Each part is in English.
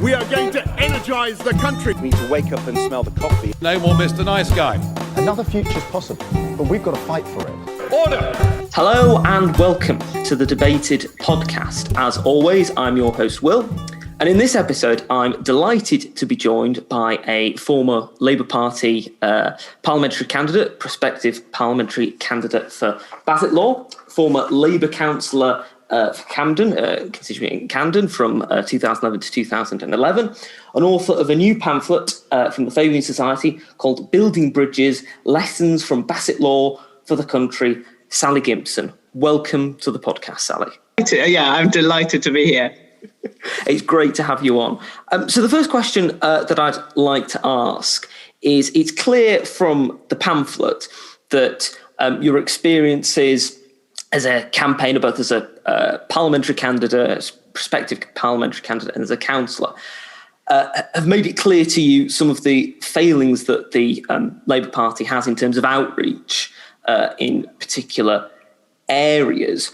We are going to energise the country. We need to wake up and smell the coffee. No more Mr. Nice Guy. Another future's possible, but we've got to fight for it. Order! Hello and welcome to the Debated podcast. As always, I'm your host, Will. And in this episode, I'm delighted to be joined by a former Labour Party parliamentary candidate, prospective parliamentary candidate for Bassetlaw, former Labour councillor for Camden, constituent in Camden from 2011 to 2011, an author of a new pamphlet from the Fabian Society called Building Bridges, Lessons from Bassetlaw for the Country, Sally Gimson. Welcome to the podcast, Sally. Yeah, I'm delighted to be here. It's great to have you on. So the first question that I'd like to ask is, it's clear from the pamphlet that your experiences as a campaigner, both as a parliamentary candidate, as prospective parliamentary candidate, and as a councillor, have made it clear to you some of the failings that the Labour Party has in terms of outreach in particular areas.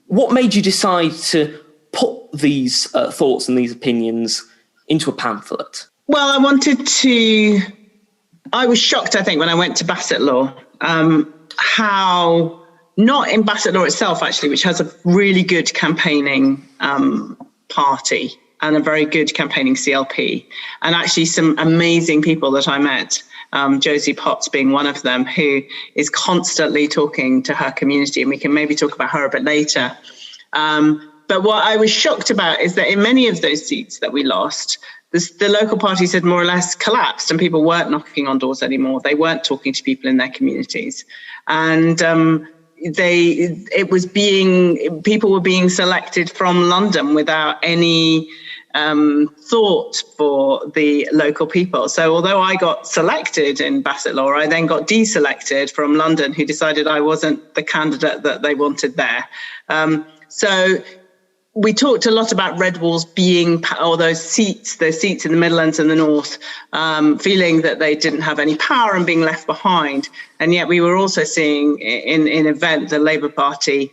What made you decide to put these thoughts and these opinions into a pamphlet? Well, I was shocked, I think, when I went to Bassetlaw, how, not in Bassetlaw itself, actually, which has a really good campaigning party and a very good campaigning CLP, and actually some amazing people that I met, Josie Potts being one of them, who is constantly talking to her community, and we can maybe talk about her a bit later. But what I was shocked about is that in many of those seats that we lost, the local parties had more or less collapsed, and people weren't knocking on doors anymore. They weren't talking to people in their communities. And people were being selected from London without any thought for the local people. So although I got selected in Bassetlaw, I then got deselected from London, who decided I wasn't the candidate that they wanted there. So we talked a lot about red walls being, or those seats in the Midlands and the North, feeling that they didn't have any power and being left behind. And yet we were also seeing in event the Labour Party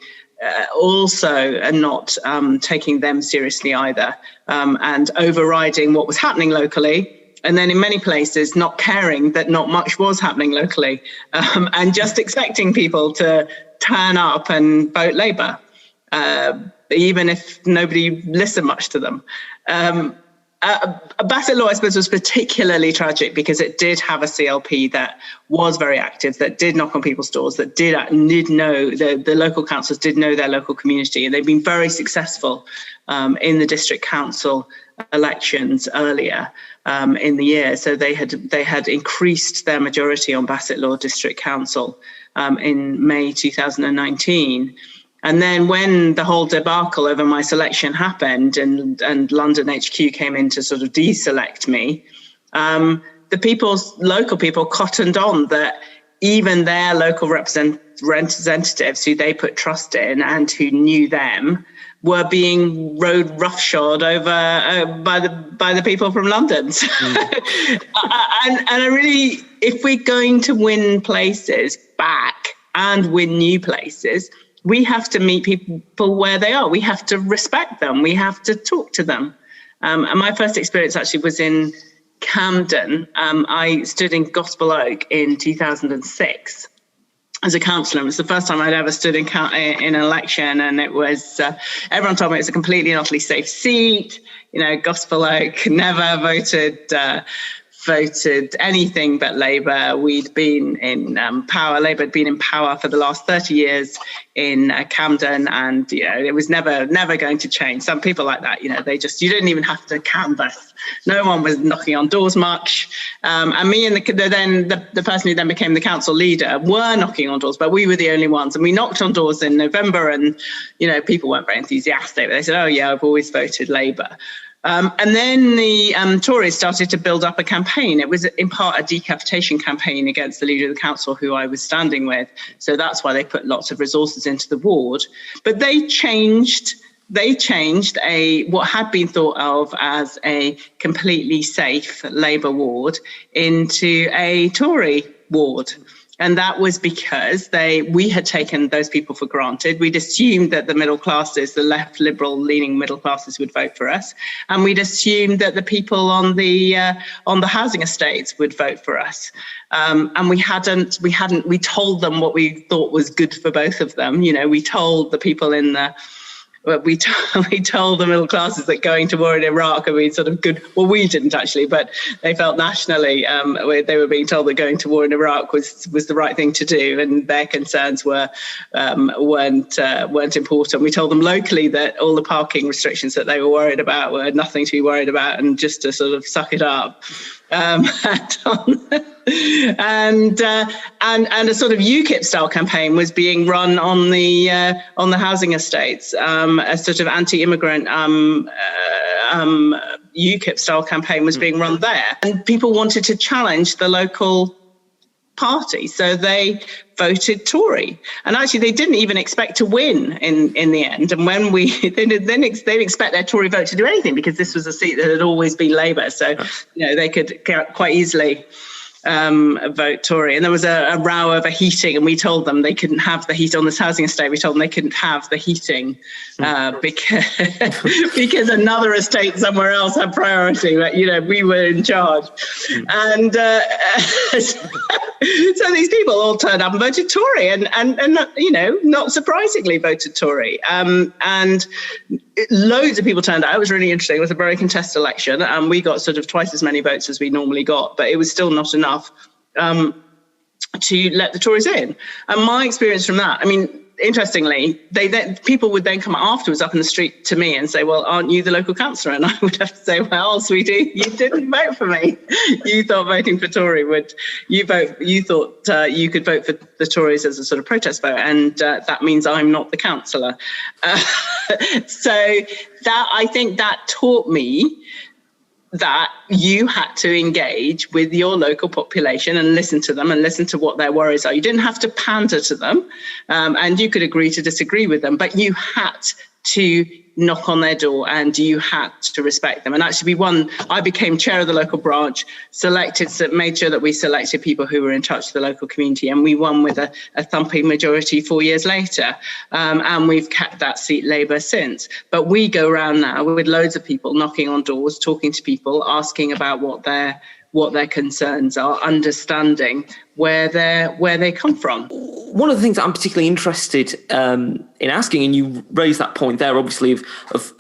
also not taking them seriously either, and overriding what was happening locally. And then in many places, not caring that not much was happening locally, and just expecting people to turn up and vote Labour, even if nobody listened much to them. Bassetlaw, I suppose, was particularly tragic because it did have a CLP that was very active, that did knock on people's doors, that did know, the local councils did know their local community, and they've been very successful in the district council elections earlier in the year. So they had increased their majority on Bassetlaw District Council in May 2019. And then when the whole debacle over my selection happened and London HQ came in to sort of deselect me, local people cottoned on that even their local representatives who they put trust in and who knew them were being rode roughshod over by the people from London. And I really, if we're going to win places back and win new places, we have to meet people where they are. We have to respect them. We have to talk to them. And my first experience actually was in Camden. I stood in Gospel Oak in 2006 as a councillor. It was the first time I'd ever stood in an election, and it was everyone told me it was a completely and utterly safe seat. You know, Gospel Oak never voted anything but Labour. We'd been in power. Labour had been in power for the last 30 years in Camden, and it was never going to change. Some people like that, you didn't even have to canvass. No one was knocking on doors much. And me and the person who then became the council leader were knocking on doors, but we were the only ones. And we knocked on doors in November, and people weren't very enthusiastic. But they said, "Oh yeah, I've always voted Labour." And then the Tories started to build up a campaign. It was in part a decapitation campaign against the leader of the council, who I was standing with. So that's why they put lots of resources into the ward. But they changed what had been thought of as a completely safe Labour ward into a Tory ward. And that was because we had taken those people for granted. We'd assumed that the middle classes, the left liberal leaning middle classes, would vote for us. And we'd assumed that the people on the housing estates would vote for us. And we told them what we thought was good for both of them. We told the people we told the middle classes that going to war in Iraq would be sort of good. Well, we didn't actually, but they felt nationally they were being told that going to war in Iraq was the right thing to do, and their concerns weren't important. We told them locally that all the parking restrictions that they were worried about were nothing to be worried about, and just to sort of suck it up. And a sort of UKIP style campaign was being run on the housing estates, a sort of anti-immigrant UKIP style campaign was being run there, and people wanted to challenge the local party, so they voted Tory. And actually, they didn't even expect to win in the end. And when they didn't expect their Tory vote to do anything, because this was a seat that had always been Labour, so they could quite easily vote Tory. And there was a row over heating, and we told them they couldn't have the heat on this housing estate. We told them they couldn't have the heating because another estate somewhere else had priority. But we were in charge, and so these people all turned up and voted Tory, and not surprisingly voted Tory. And loads of people turned out. It was really interesting. It was a very contested election, and we got sort of twice as many votes as we normally got, but it was still not enough to let the Tories in. And my experience from that, interestingly, people would then come afterwards up in the street to me and say, "Well, aren't you the local councillor?" And I would have to say, "Well, sweetie, you didn't vote for me. You thought voting for Tory you thought you could vote for the Tories as a sort of protest vote, and that means I'm not the councillor." So I think that taught me that you had to engage with your local population and listen to them and listen to what their worries are. You didn't have to pander to them, and you could agree to disagree with them, but you had to knock on their door and you had to respect them. And actually I became chair of the local branch, made sure that we selected people who were in touch with the local community, and we won with a thumping majority 4 years later. And we've kept that seat Labour since. But we go around now with loads of people knocking on doors, talking to people, asking about what their concerns are, understanding where they come from. One of the things that I'm particularly interested in asking, and you raised that point there, obviously, of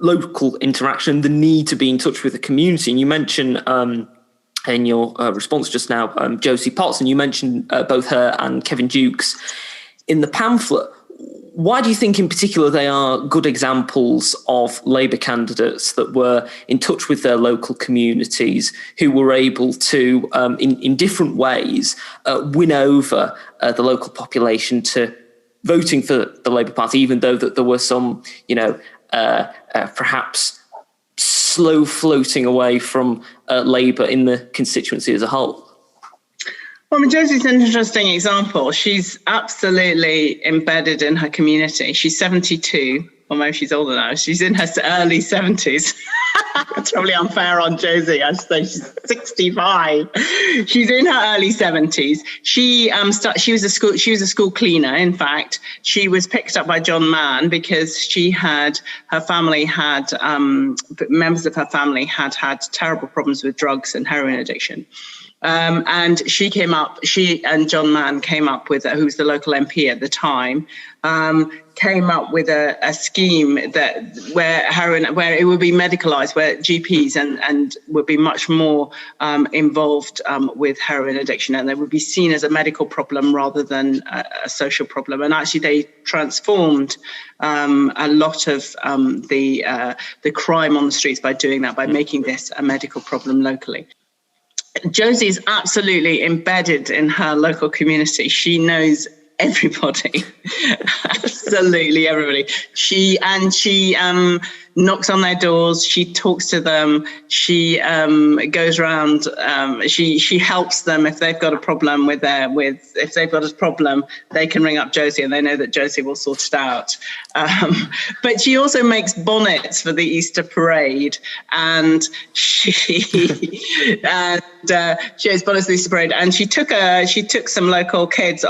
local interaction, the need to be in touch with the community. And you mentioned in your response just now, Josie Potts, and you mentioned both her and Kevin Dukes in the pamphlet. Why do you think in particular they are good examples of Labour candidates that were in touch with their local communities, who were able to, in different ways, win over the local population to voting for the Labour Party, even though that there were some, perhaps slow floating away from Labour in the constituency as a whole? Well, Josie's an interesting example. She's absolutely embedded in her community. She's 72, or maybe she's older now. She's in her early 70s. It's probably unfair on Josie. I'd say she's 65. She's in her early 70s. She was a school cleaner. In fact, she was picked up by John Mann because members of her family had terrible problems with drugs and heroin addiction. And she and John Mann came up with, who was the local MP at the time, came up with a scheme where it would be medicalised, where GPs and would be much more involved with heroin addiction, and they would be seen as a medical problem rather than a social problem. And actually, they transformed a lot of the crime on the streets by doing that, by making this a medical problem locally. Josie is absolutely embedded in her local community. She knows everybody, absolutely everybody. She knocks on their doors. She talks to them. She goes around. She helps them if they've got a problem if they've got a problem, they can ring up Josie and they know that Josie will sort it out. But she also makes bonnets for the Easter parade, and she has bonnets for the Easter parade. And she took some local kids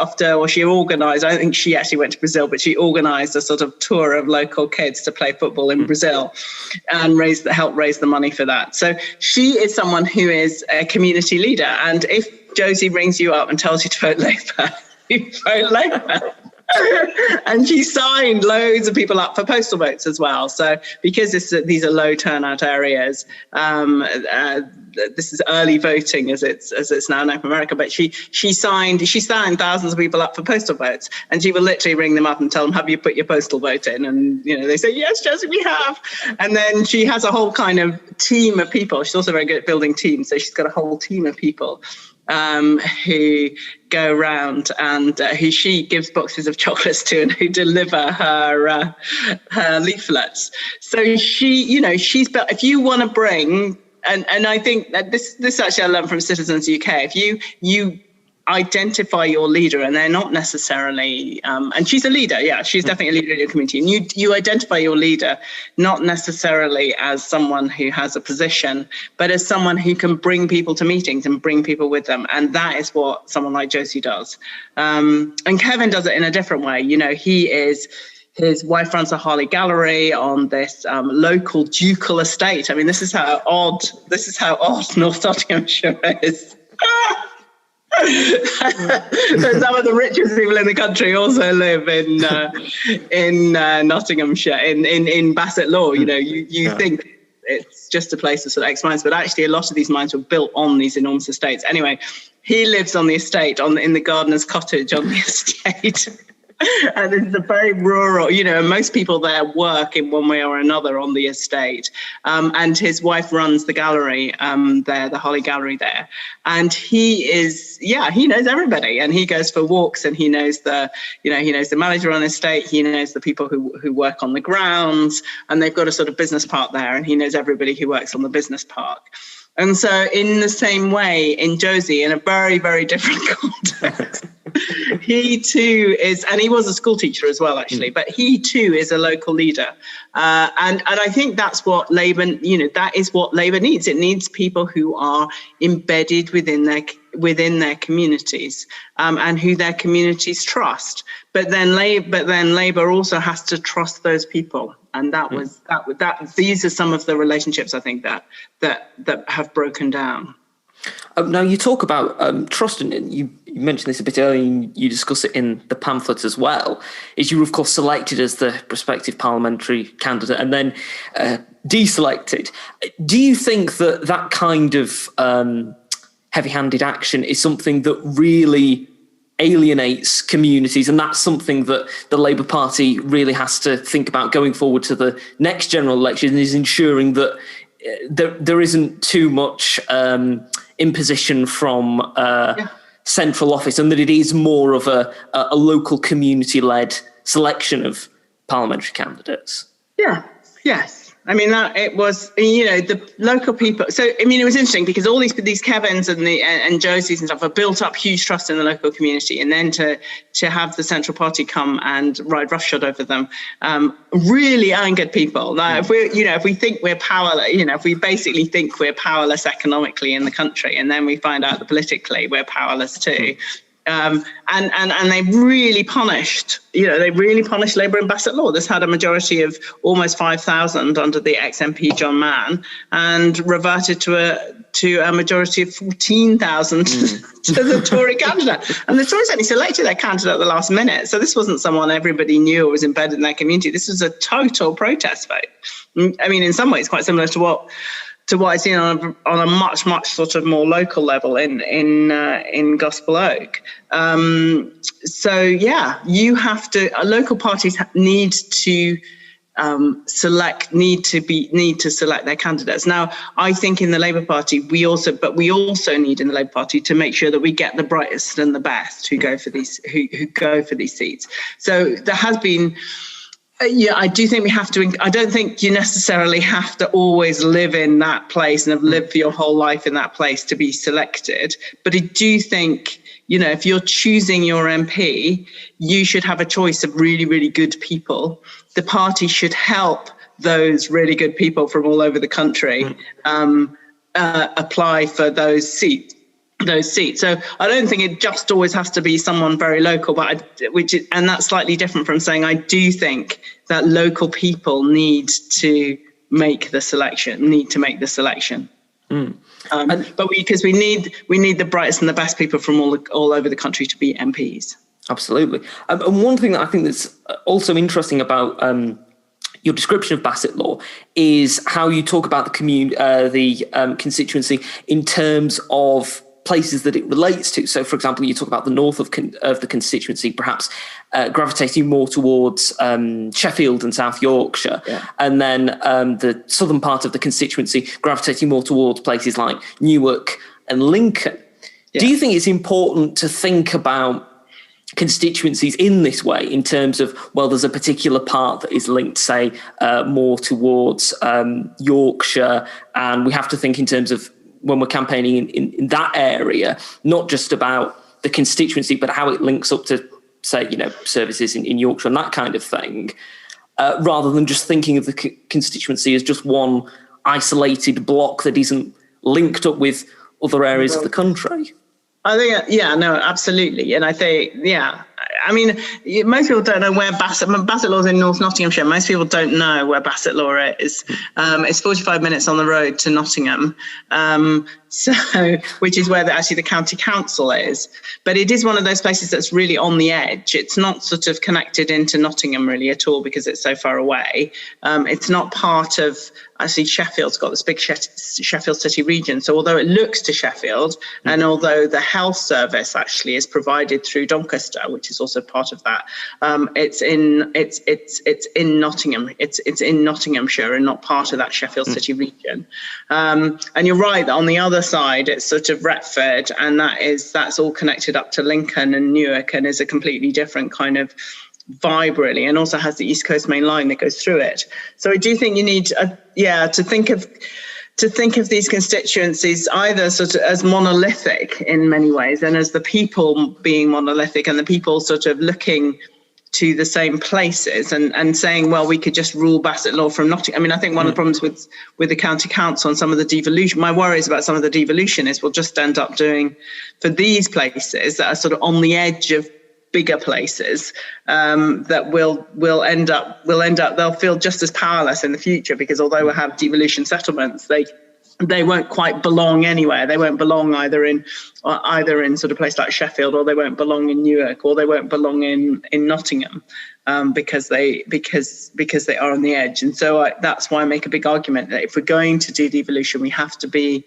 she organised. I think she actually went to Brazil, but she organised a sort of tour of local kids to play football in Brazil, and help raise the money for that. So she is someone who is a community leader. And if Josie rings you up and tells you to vote Labour, you vote Labour. And she signed loads of people up for postal votes as well. So because these are low turnout areas, this is early voting as it's now known for America. But she signed thousands of people up for postal votes, and she will literally ring them up and tell them, "Have you put your postal vote in?" And they say, "Yes, Josie, we have." And then she has a whole kind of team of people. She's also very good at building teams, so she's got a whole team of people who go around and who she gives boxes of chocolates to, and who deliver her leaflets. So she's built. If you want to bring, and I think that this actually I learned from Citizens UK. If you identify your leader, and they're not necessarily, and she's a leader, yeah, she's definitely a leader in your community, and you identify your leader not necessarily as someone who has a position, but as someone who can bring people to meetings and bring people with them, and that is what someone like Josie does. And Kevin does it in a different way. His wife runs a Harley Gallery on this local ducal estate. I mean, this is how odd North Nottinghamshire is. So some of the richest people in the country also live in Nottinghamshire, in Bassetlaw. You think it's just a place of sort of ex-mines, but actually a lot of these mines were built on these enormous estates. Anyway, he lives on the estate, in the gardener's cottage on the estate. And it's a very rural, most people there work in one way or another on the estate. And his wife runs the gallery there, the Holly Gallery there. And he knows everybody, and he goes for walks, and he knows the manager on the estate. He knows the people who work on the grounds, and they've got a sort of business park there, and he knows everybody who works on the business park. And so in the same way, in Josie, in a very, very different context, he too is, and he was a school teacher as well, actually, but he too is a local leader. And I think that's what Labour, that is what Labour needs. It needs people who are embedded within their communities, and who their communities trust. But then Labour also has to trust those people. And these are some of the relationships, I think, that have broken down. Now, you talk about trust, and you mentioned this a bit earlier, and you discuss it in the pamphlet as well, is you were, of course, selected as the prospective parliamentary candidate and then deselected. Do you think that kind of heavy-handed action is something that really alienates communities, and that's something that the Labour Party really has to think about going forward to the next general election, is ensuring that there isn't too much imposition from central office, and that it is more of a local community-led selection of parliamentary candidates? Yeah, yes. I mean, it was, the local people. So, I mean, it was interesting because all these Kevins and Josies and stuff have built up huge trust in the local community, and then to have the central party come and ride roughshod over them really angered people. Now, if we think we're powerless, if we basically think we're powerless economically in the country, and then we find out that politically we're powerless too. And they really punished, Labour in Bassetlaw. This had a majority of almost 5,000 under the ex-MP John Mann, and reverted to a majority of 14,000 to the Tory candidate. And the Tories only selected their candidate at the last minute. So this wasn't someone everybody knew or was embedded in their community. This was a total protest vote. I mean, in some ways, quite similar to what I've seen on a much sort of more local level in Gospel Oak. You have to. Local parties need to select their candidates. Now, I think in the Labour Party we also need in the Labour Party to make sure that we get the brightest and the best who go for these seats. So there has been. Yeah, I do think we have to. I don't think you necessarily have to always live in that place and have lived for your whole life in that place to be selected. But I do think, if you're choosing your MP, you should have a choice of really, really good people. The party should help those really good people from all over the country apply for those seats. So I don't think it just always has to be someone very local, and that's slightly different from saying I do think that local people need to make the selection. But because we need the brightest and the best people from all over the country to be MPs. Absolutely. And one thing that I think that's also interesting about your description of Bassetlaw is how you talk about the constituency in terms of places that it relates to. So, for example, you talk about the north of the constituency, perhaps gravitating more towards Sheffield and South Yorkshire, and then the southern part of the constituency gravitating more towards places like Newark and Lincoln. Yeah. Do you think it's important to think about constituencies in this way, in terms of, well, there's a particular part that is linked, say, more towards Yorkshire, and we have to think in terms of, when we're campaigning in that area, not just about the constituency, but how it links up to, say, services in Yorkshire and that kind of thing, rather than just thinking of the constituency as just one isolated block that isn't linked up with other areas of the country. I think, absolutely. And I think, I mean, most people don't know where Bassetlaw is in North Nottinghamshire. Most people don't know where Bassetlaw is. It's 45 minutes on the road to Nottingham, which is where the county council is. But it is one of those places that's really on the edge. It's not sort of connected into Nottingham really at all because it's so far away. It's not part of, Sheffield's got this big Sheffield City region. So although it looks to Sheffield, and although the health service actually is provided through Doncaster, which is also part of that, it's in Nottingham. It's in Nottinghamshire and not part of that Sheffield City region. And you're right that on the other side, it's sort of Retford, and that's all connected up to Lincoln and Newark, and is a completely different kind of vibe really, and also has the East Coast Main Line that goes through it. So I do think you need to think of these constituencies either sort of as monolithic in many ways, and as the people being monolithic, and the people sort of looking to the same places and saying, well, we could just rule Bassetlaw from Nottingham. I mean, I think one of the problems with the county council and some of the devolution, my worries about some of the devolution is we'll just end up doing, for these places that are sort of on the edge of bigger places, that will end up they'll feel just as powerless in the future, because although we have devolution settlements, they won't quite belong anywhere. They won't belong either in sort of place like Sheffield, or they won't belong in Newark, or they won't belong in Nottingham, because they are on the edge. And so that's why I make a big argument that if we're going to do devolution, we have to be.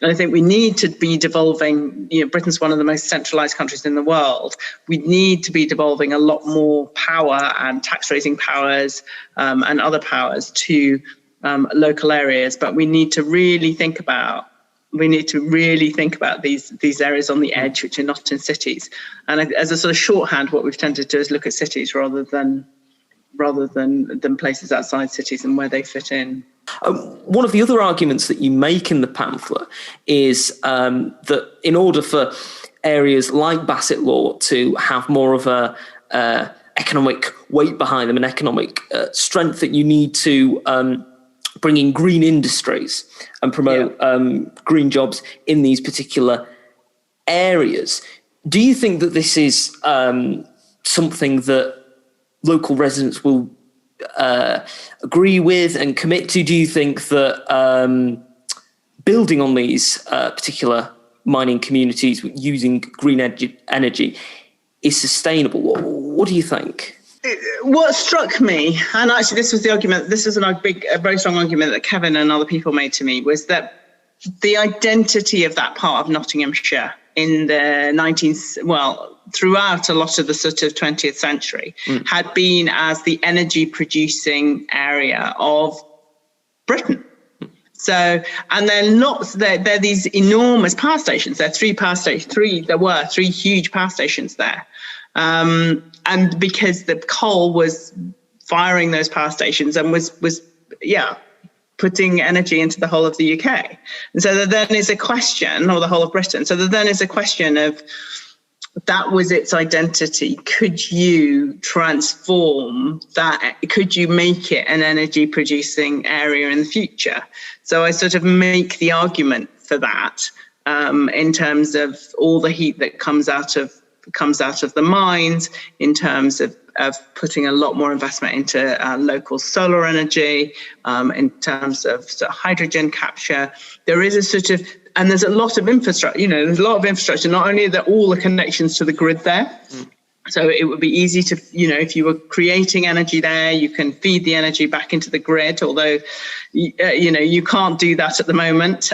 And I think we need to be devolving, Britain's one of the most centralised countries in the world. We need to be devolving a lot more power and tax raising powers and other powers to local areas. But we need to really think about these areas on the edge, which are not in cities. And as a sort of shorthand, what we've tended to do is look at cities rather than places outside cities and where they fit in. One of the other arguments that you make in the pamphlet is that in order for areas like Bassetlaw to have more of a economic weight behind them, and economic strength, that you need to bring in green industries and promote green jobs in these particular areas. Do you think that this is something that local residents will agree with and commit to? Do you think that building on these particular mining communities using green energy is sustainable? What do you think? What struck me, and actually this was a very strong argument that Kevin and other people made to me, was that the identity of that part of Nottinghamshire in the throughout a lot of the sort of 20th century had been as the energy producing area of Britain. So, and there are these enormous power stations. There were three huge power stations there. And because the coal was firing those power stations and was putting energy into the whole of the UK. And so then is a question, or the whole of Britain. So then is a question of, that was its identity. Could you transform that? Could you make it an energy producing area in the future? So I sort of make the argument for that in terms of all the heat that comes out of the mines, in terms of putting a lot more investment into local solar energy, in terms of hydrogen capture. There is a sort of, and there's a lot of infrastructure, there's a lot of infrastructure, not only that all the connections to the grid there. So it would be easy to, if you were creating energy there, you can feed the energy back into the grid, although, you can't do that at the moment.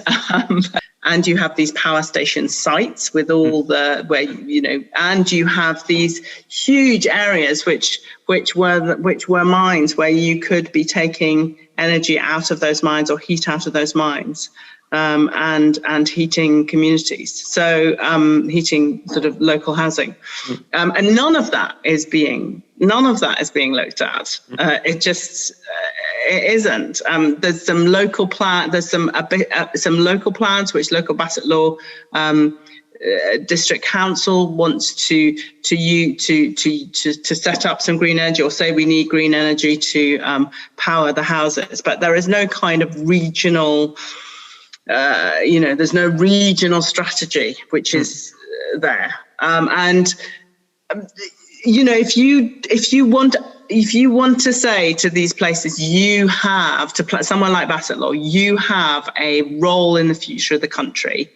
And you have these power station sites with all and you have these huge areas which were mines, where you could be taking energy out of those mines or heat out of those mines. And heating communities, so heating sort of local housing, and none of that is being looked at. It isn't. There's some local plan. There's some local plans which local Bassetlaw district council wants to set up some green energy, or say we need green energy to power the houses, but there is no kind of regional. There's no regional strategy which is there, if you want to say to these places, you have to somewhere like Bassetlaw, you have a role in the future of the country,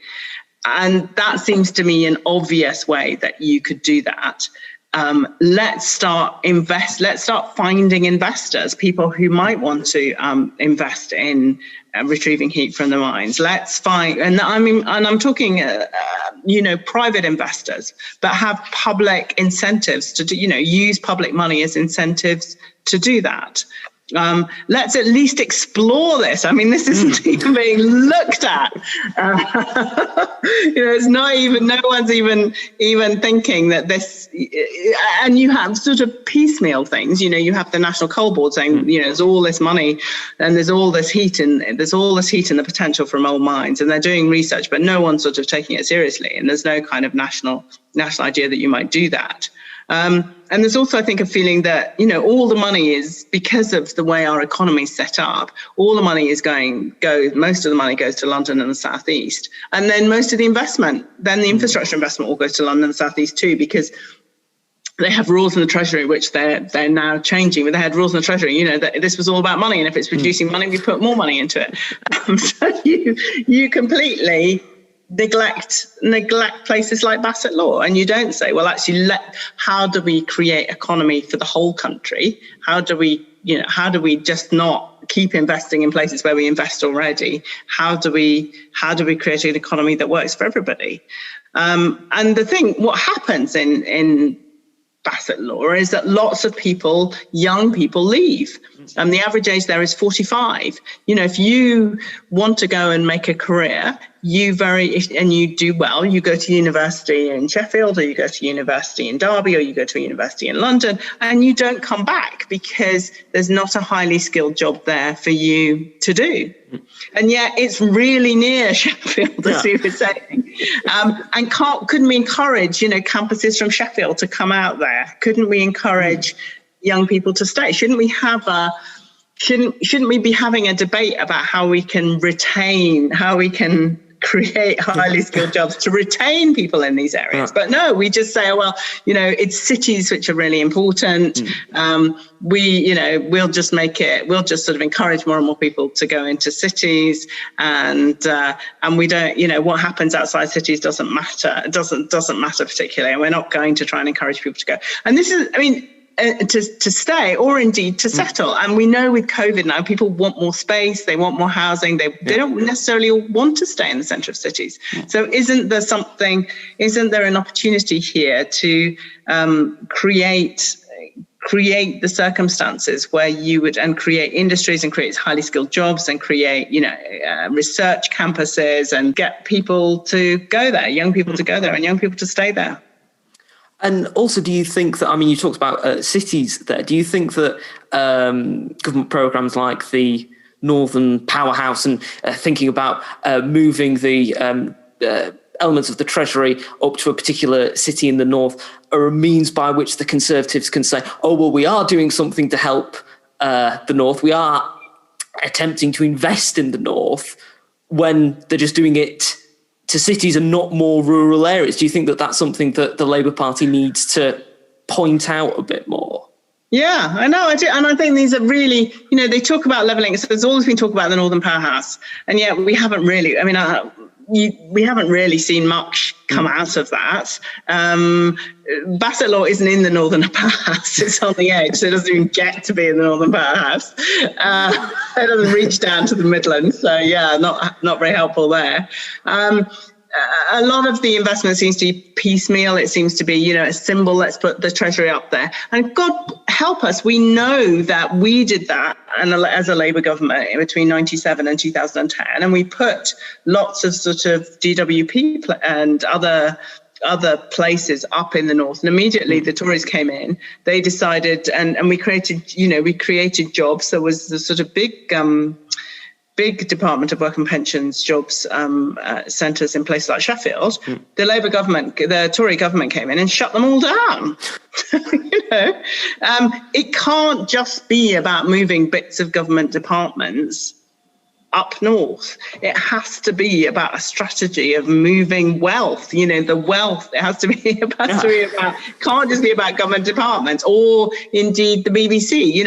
and that seems to me an obvious way that you could do that. Let's start finding investors, people who might want to invest in retrieving heat from the mines. Let's find, and I'm talking, private investors, but have public incentives to do, use public money as incentives to do that. Let's at least explore this. This isn't even being looked at. It's not even, no one's even thinking that this, and you have sort of piecemeal things. You have the National Coal Board saying, there's all this money and there's all this heat and the potential from old mines, and they're doing research, but no one's sort of taking it seriously. And there's no kind of national idea that you might do that. And there's also, I think, a feeling that, all the money is, because of the way our economy is set up, all the money is most of the money goes to London and the South East. And then most of the investment, then the infrastructure investment all goes to London and the South East too, because they have rules in the Treasury, which they're now changing. But they had rules in the Treasury, that this was all about money. And if it's producing money, we put more money into it. So you completely neglect places like Bassetlaw, and you don't say, well, actually, how do we create economy for the whole country? How do we just not keep investing in places where we invest already? How do we create an economy that works for everybody? And what happens in Bassetlaw is that lots of young people leave. The average age there is 45. If you want to go and make a career, and you do well, you go to university in Sheffield, or you go to university in Derby, or you go to a university in London, and you don't come back because there's not a highly skilled job there for you to do. And yet it's really near Sheffield, as you were saying. And couldn't we encourage, campuses from Sheffield to come out there? Couldn't we encourage young people to stay? Shouldn't we be having a debate about how we can create highly skilled jobs to retain people in these areas? But no, we just say, it's cities which are really important. We'll just sort of encourage more and more people to go into cities, and we don't, what happens outside cities doesn't matter. It doesn't matter particularly, and we're not going to try and encourage people to go. And this is, to stay, or indeed to settle. And we know with COVID now, people want more space, they want more housing, they don't necessarily want to stay in the centre of cities. So isn't there an opportunity here to create the circumstances where you would, and create industries and create highly skilled jobs and create, research campuses, and get people to go there, young people to go there and young people to stay there? And also, do you think that, I mean, you talked about cities there. Do you think that government programmes like the Northern Powerhouse and thinking about moving the elements of the Treasury up to a particular city in the north are a means by which the Conservatives can say, oh, well, we are doing something to help the north. We are attempting to invest in the north, when they're just doing it to cities and not more rural areas? Do you think that that's something that the Labour Party needs to point out a bit more? Yeah, I know, I do. And I think these are really, they talk about levelling. So there's always been talk about the Northern Powerhouse. And yet we haven't really, we haven't really seen much come out of that. Bassetlaw isn't in the Northern Powerhouse. It's on the edge, so it doesn't even get to be in the Northern Powerhouse. It doesn't reach down to the Midlands. So, yeah, not very helpful there. A lot of the investment seems to be piecemeal. It seems to be, a symbol. Let's put the Treasury up there. And God help us, we know that we did that as a Labour government between 97 and 2010. And we put lots of sort of DWP and other places up in the north. And immediately the Tories came in. They decided, and we created jobs. There was the sort of big Department of Work and Pensions jobs centres in places like Sheffield. The Labour government, the Tory government came in and shut them all down. It can't just be about moving bits of government departments up north. It has to be about a strategy of moving wealth. The wealth, it has to be about, can't just be about government departments or indeed the BBC.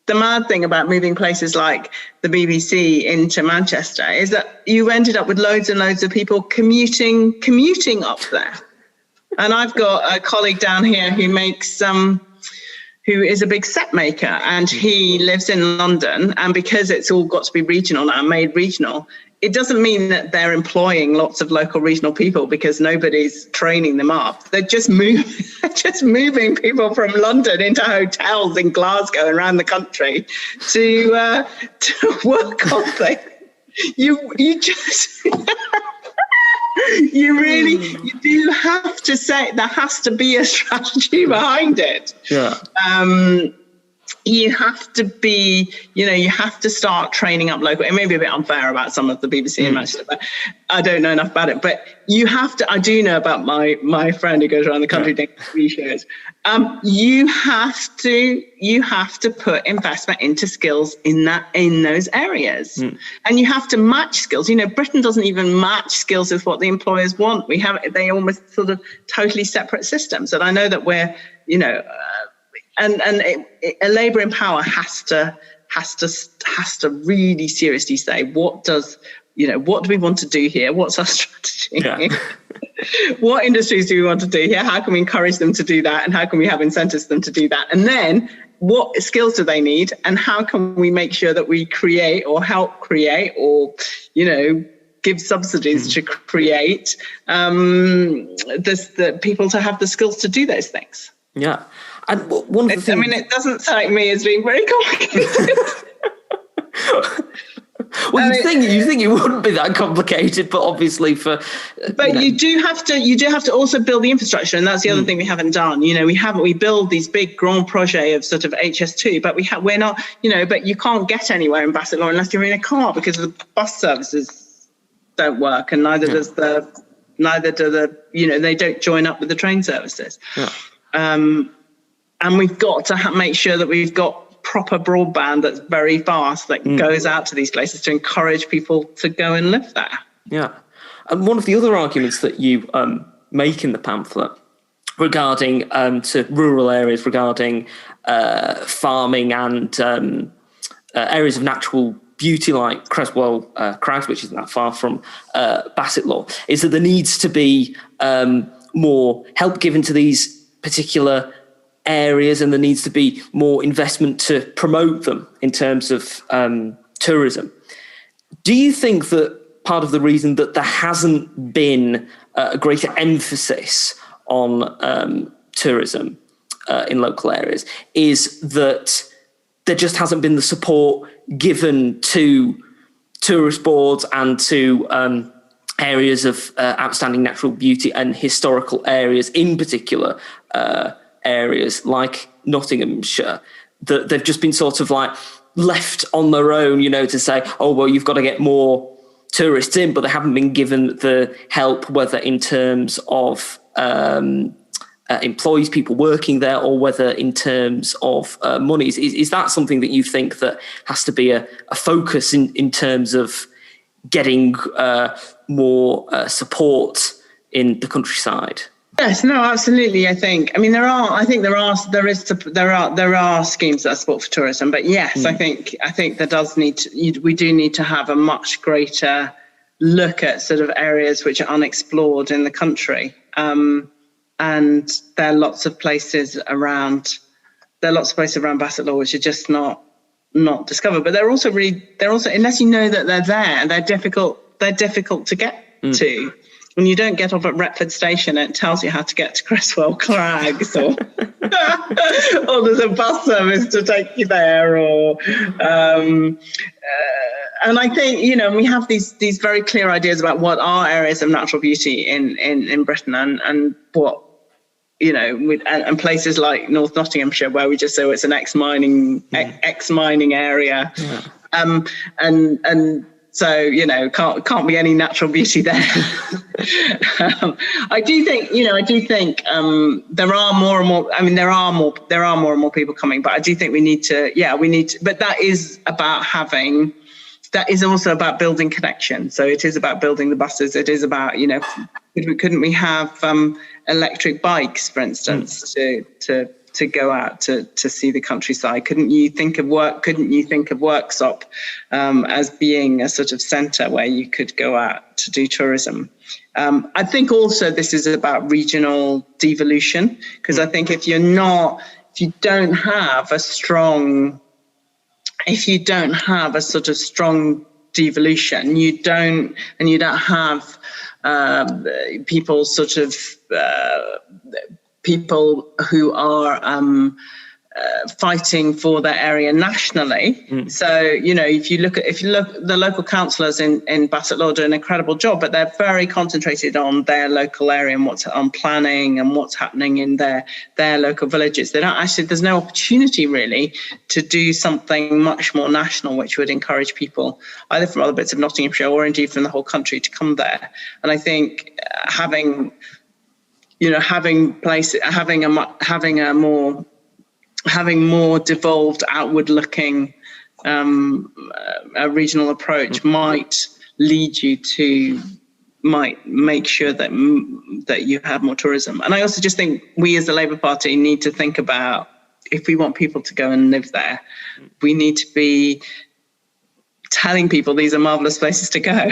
The mad thing about moving places like the BBC into Manchester is that you ended up with loads and loads of people commuting up there. And I've got a colleague down here who makes who is a big set maker, and he lives in London. And because it's all got to be regional now, made regional, it doesn't mean that they're employing lots of local regional people because nobody's training them up. They're just moving people from London into hotels in Glasgow and around the country to work on things. You just you do have to say there has to be a strategy behind it. Yeah. You have to be, you have to start training up local. It may be a bit unfair about some of the BBC in Manchester, but I don't know enough about it. But you have to, I do know about my friend who goes around the country doing TV shows. You have to put investment into skills in those areas. And you have to match skills. Britain doesn't even match skills with what the employers want. They almost sort of totally separate systems. And I know that we're, a Labour in power has to really seriously say, what do we want to do here? What's our strategy? Yeah. What industries do we want to do here? How can we encourage them to do that? And how can we have incentives for them to do that? And then what skills do they need? And how can we make sure that we create or help create or, give subsidies to create the people to have the skills to do those things? Yeah. And one of the things, it doesn't strike me as being very complicated. Well, you think it wouldn't be that complicated, but obviously you do have to also build the infrastructure, and that's the other thing we haven't done. We build these big grand projets of sort of HS2, but we're not, but you can't get anywhere in Bassetlaw unless you're in a car because the bus services don't work, and neither do they don't join up with the train services. Yeah. And we've got to make sure that we've got proper broadband that's very fast that goes out to these places to encourage people to go and live there. Yeah. And one of the other arguments that you make in the pamphlet regarding to rural areas, regarding farming and areas of natural beauty like Creswell Crags, which isn't that far from Bassetlaw, is that there needs to be more help given to these particular areas, and there needs to be more investment to promote them in terms of tourism. Do you think that part of the reason that there hasn't been a greater emphasis on tourism in local areas is that there just hasn't been the support given to tourist boards and to areas of outstanding natural beauty and historical areas, in particular areas like Nottinghamshire, that they've just been sort of like left on their own, to say, oh, well, you've got to get more tourists in, but they haven't been given the help, whether in terms of employees, people working there, or whether in terms of monies. Is that something that you think that has to be a focus in terms of getting more support in the countryside? Yes, no, absolutely. I think there are schemes that support for tourism, but yes, I think there does we do need to have a much greater look at sort of areas which are unexplored in the country. And there are lots of places around Bassetlaw which are just not discovered. But they're also unless you know that they're there, they're difficult to get to. When you don't get off at Retford Station, it tells you how to get to Creswell Crags, or there's a bus service to take you there, and I think we have these very clear ideas about what are areas of natural beauty in Britain, and what and places like North Nottinghamshire, where we just say it's an ex-mining area, and so can't be any natural beauty there. I do think there are more and more. There are more and more people coming, but I do think we need to. But that is also about building connection. So it is about building the buses. It is about couldn't we have electric bikes, for instance, to go out to see the countryside? Couldn't you think of Worksop as being a sort of centre where you could go out to do tourism? I think also this is about regional devolution, because I think if you don't have a sort of strong devolution, you don't have people who are fighting for their area nationally. So if you look the local councillors in Bassetlaw do an incredible job, but they're very concentrated on their local area and what's on planning and what's happening in their local villages. There's no opportunity really to do something much more national, which would encourage people either from other bits of Nottinghamshire or indeed from the whole country to come there. And I think having more devolved, outward-looking a regional approach might make sure that you have more tourism. And I also just think we as the Labour Party need to think about, if we want people to go and live there, we need to be telling people these are marvellous places to go.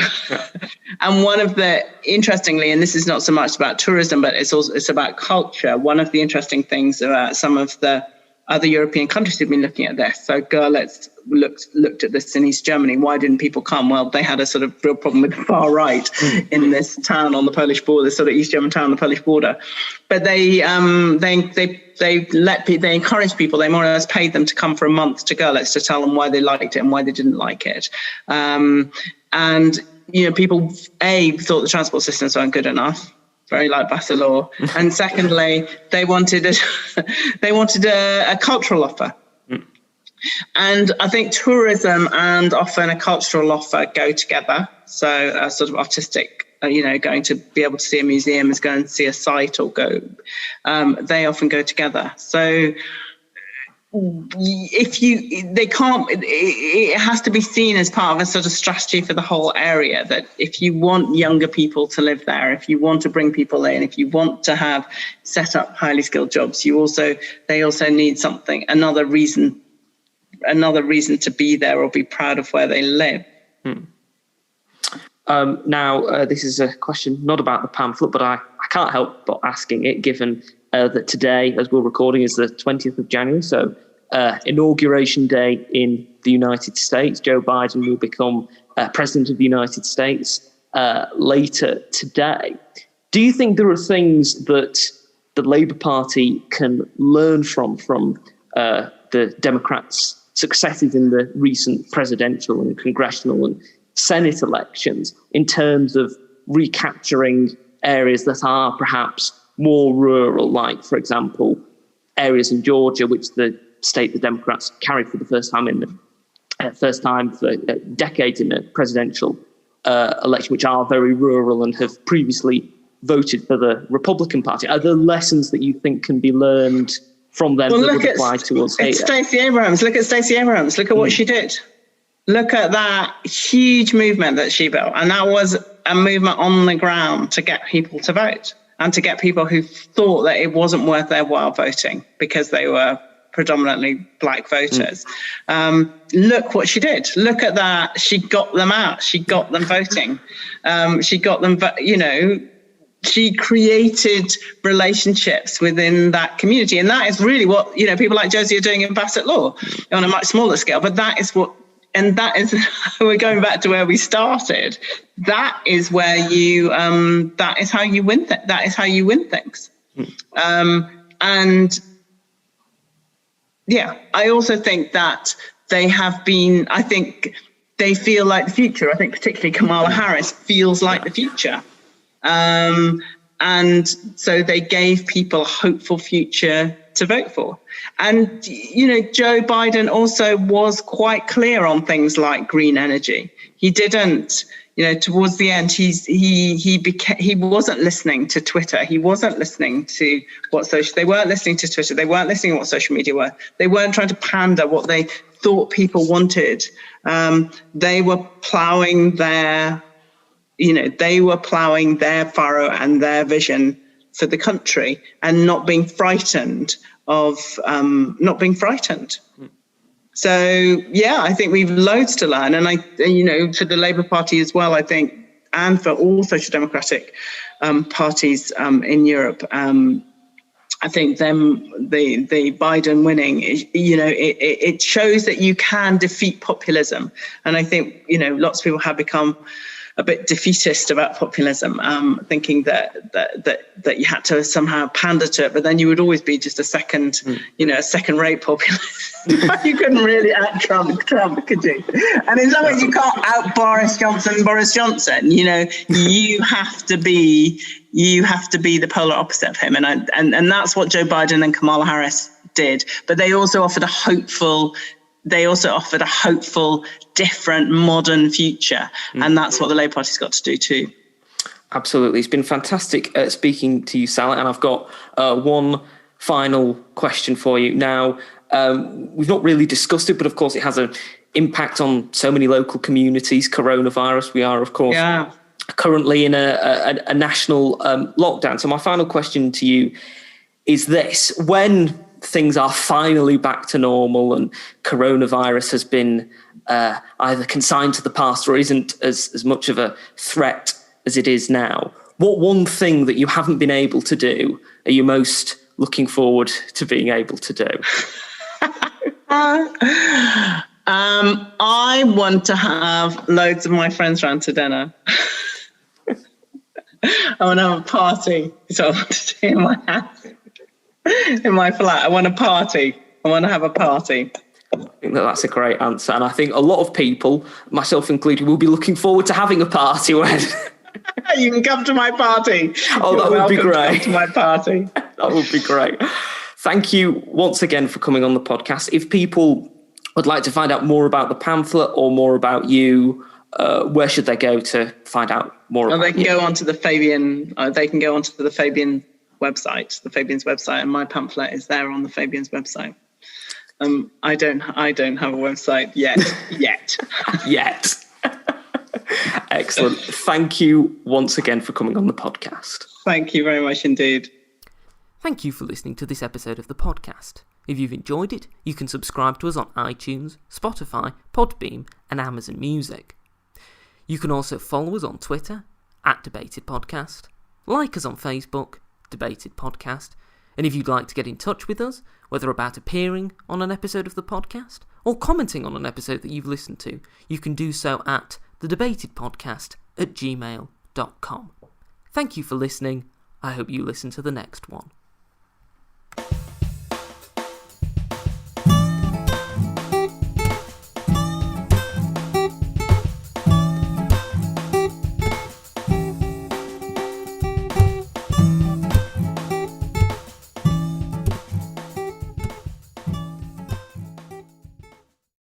And one of the, interestingly, and this is not so much about tourism, but it's about culture. One of the interesting things about some of the other European countries who've been looking at this. So Görlitz looked at this in East Germany. Why didn't people come? Well, they had a sort of real problem with the far right in this town on the Polish border, this sort of East German town on the Polish border. But they encouraged people. They more or less paid them to come for a month to Görlitz to tell them why they liked it and why they didn't like it. And people thought the transport systems weren't good enough, very like Bassetlaw, and secondly, they wanted a cultural offer. And I think tourism and often a cultural offer go together. So a sort of artistic, going to be able to see a museum is going to see a site or go. They often go together. So it has to be seen as part of a sort of strategy for the whole area, that if you want younger people to live there, if you want to bring people in, if you want to have set up highly skilled jobs, they also need another reason to be there or be proud of where they live. Now, this is a question not about the pamphlet, but I can't help but asking it, given that today, as we're recording, is the 20th of January. So inauguration day in the United States. Joe Biden will become president of the United States later today. Do you think there are things that the Labour Party can learn from the Democrats' successes in the recent presidential and congressional and Senate elections in terms of recapturing areas that are perhaps more rural, like, for example, areas in Georgia, which the state the Democrats carried for the first time for decades in a presidential election, which are very rural and have previously voted for the Republican Party? Are there lessons that you think can be learned from them that would apply to us here? Stacey Abrams. Look at Stacey Abrams. Look at what she did. Look at that huge movement that she built. And that was a movement on the ground to get people to vote and to get people who thought that it wasn't worth their while voting because they were predominantly black voters. Look what she did. Look at that. She got them out. She got them voting. She got them, she created relationships within that community. And that is really what, people like Josie are doing in Bassetlaw on a much smaller scale. But that is what, and that is, we're going back to where we started. That is where that is how you win. That is how you win things. And yeah, I also think that they have been, I think they feel like the future. I think particularly Kamala Harris feels like the future. And so they gave people a hopeful future to vote for. And, Joe Biden also was quite clear on things like green energy. He didn't, towards the end, he wasn't listening to Twitter. He wasn't listening to they weren't listening to Twitter. They weren't listening to what social media were. They weren't trying to pander what they thought people wanted. They were plowing their furrow and their vision for the country and not being frightened of So, yeah, I think we've loads to learn. And for the Labour Party as well, I think, and for all social democratic parties in Europe, I think the Biden winning, it shows that you can defeat populism. And I think, lots of people have become a bit defeatist about populism, thinking that you had to somehow pander to it, but then you would always be just a second-rate populist. You couldn't really out Trump, could you? And in some ways, you can't out Boris Johnson. You have to be the polar opposite of him, and that's what Joe Biden and Kamala Harris did. But they also offered a hopeful, different, modern future. And that's what the Labour Party's got to do too. Absolutely. It's been fantastic speaking to you, Sally. And I've got one final question for you. Now, we've not really discussed it, but of course it has an impact on so many local communities, coronavirus. We are, of course, currently in a national lockdown. So my final question to you is this. When things are finally back to normal and coronavirus has been either consigned to the past or isn't as much of a threat as it is now, what one thing that you haven't been able to do are you most looking forward to being able to do? I want to have loads of my friends round to dinner. I want to have a party. So I want to do in my house. In my flat. I want a party. I want to have a party. I think that's a great answer. And I think a lot of people, myself included, will be looking forward to having a party when... You can come to my party. Oh, that would be great. To come to my party. That would be great. Thank you once again for coming on the podcast. If people would like to find out more about the pamphlet or more about you, where should they go to find out more about you? They can go onto the Fabian. They can go onto the Fabian website, the Fabian's website, and my pamphlet is there on the Fabian's website. I don't have a website yet. Yet. Excellent. Thank you once again for coming on the podcast. Thank you very much indeed. Thank you for listening to this episode of the podcast. If you've enjoyed it, you can subscribe to us on iTunes, Spotify, Podbeam, and Amazon Music. You can also follow us on Twitter, @DebatedPodcast, like us on Facebook, Debated Podcast, and if you'd like to get in touch with us, whether about appearing on an episode of the podcast or commenting on an episode that you've listened to, you can do so at thedebatedpodcast@gmail.com. Thank you for listening. I hope you listen to the next one.